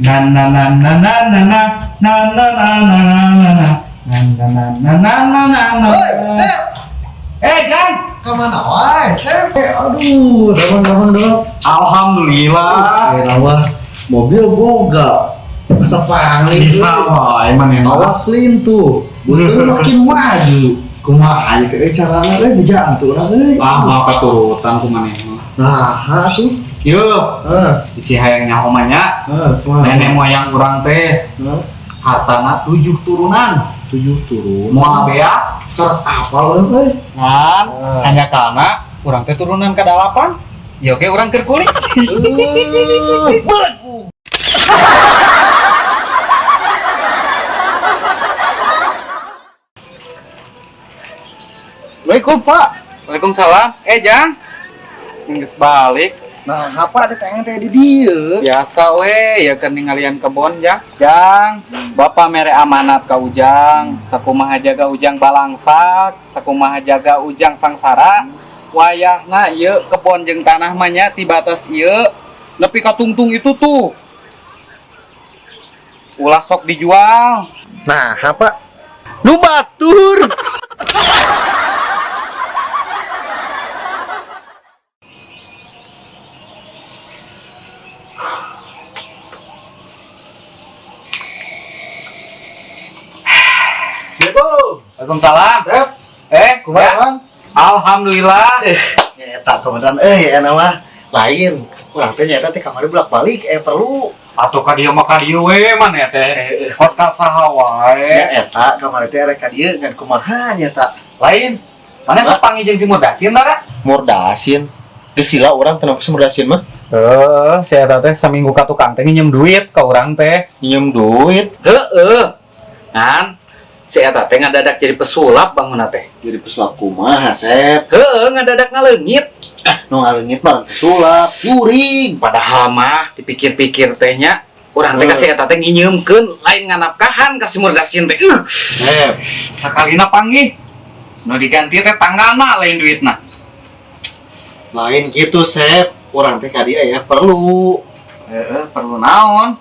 na na na na na na na na na na na na na. Woi, Sep. Jang, Kemana wae, Sep? Aduh, damang. alhamdulillah. Rawa mobil boga. Masa pangling Bisa wae mana awak clean tuh. Betul makin maju. Kumaha aja kayak carana euy bijaan tuh urang euy. Lama katurutan ku maneh. Nah, tuh. Yo, Heeh. hayang nyaho-nya. Kumaha? Nenek moyang urang teh hartana 7 turunan. 7 turun. Moal bea Keur apa urang euy? ngan hanya karena urang teh turunan ke-8. Ya oke urang keur kulik. Assalamualaikum Pak. Waalaikumsalam. Jang. Geus balik. Nah, apa teh teh di dieu? Biasa we, ya keur ningalian kebon Jang. Jang, Bapak mere amanat ka Ujang, sakumaha jaga Ujang balangsak, sakumaha jaga Ujang sangsara. Wayahna ieu kebon jeung tanah mah nya ti batas ieu nepi ka tungtung itu tuh. Ulah sok dijual. Nah, apa? Nu batur. Waalaikumsalam. Sep. Kumaha, Ya. Bang? Alhamdulillah. Eta kebenaran enak mah lain. Urang teh nyata teh kamari bolak-balik perlu. Atuh ka dieu mah ka dieu we maneh teh. Kos ka saha wae. Ya eta kamari teh rek ka dieu ngan kumaha nyata. Lain. Maneh sapangi jeung si Murdasin tara? Murdasin. Geus sila urang teu nafsu murdasin mah. Si eta teh saminggu ka tukang teh nginjem duit ka urang teh. Nyem duit. Heeh. Kan si eta teh ngadadak jadi pesulap bangunna teh. Jadi pesulap kumaha, Sep? Heeh, ngadadak ngaleungit. Nu ngaleungit mah pesulap, juring. Padahal mah dipikir-pikir teh nya urang teh ka si eta teh nginyeumkeun lain nganapkahan ka si Murdasin teh. Sakalina panggih. Nu diganti teh tanggana lain duitna. Lain gitu, Sep. Urang teh ka dieu ya perlu. Perlu naon?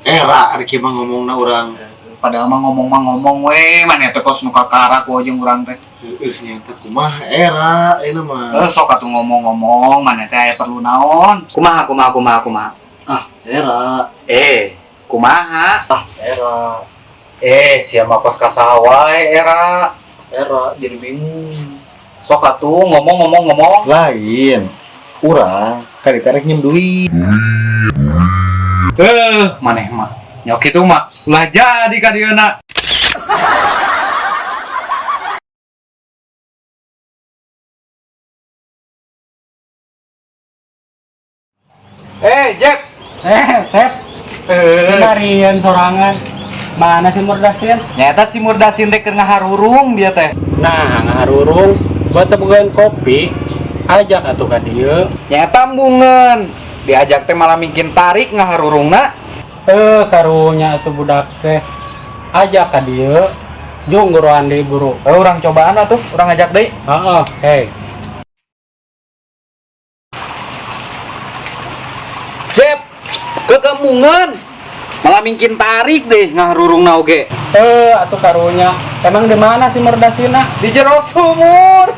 Era ari mah ngomongna urang. Padahal mah ngomong we, maneh teh kos nu kakara ku jeung urang teh. Nyata kumaha era ini mah. Sok atuh ngomong-ngomong, maneh teh aya perlu naon? Kumaha? Ah, era. Kumaha? Era. Sia mah kos ka saha wae era. Era jadi bingung. Sok atuh ngomong. Lain. Urang kali tarik nyem duit. Maneh mah nyok kitu mah ulah jadi ka dieuna. Jep. Sep. Sinarian sorangan. Mana si Murdasin? Nyata si Murdasin teh keur ngaharurung dia teh. Nah, ngaharurung buat temukan kopi, ajak atuh ka dieu. Nyata mbungeun. Diajak teh malah mungkin tarik ngaharurungna. Karunya atuh budak teh. Ajak ka dieu. Jung guruan deui buru. Urang cobaan atuh, urang ngajak deui. Heeh, hei. Jep, kekemungan. Malah mungkin tarik deh ngaharurungna oge. Atuh karunya. Emang di mana si Merdasina? Di jero sumur.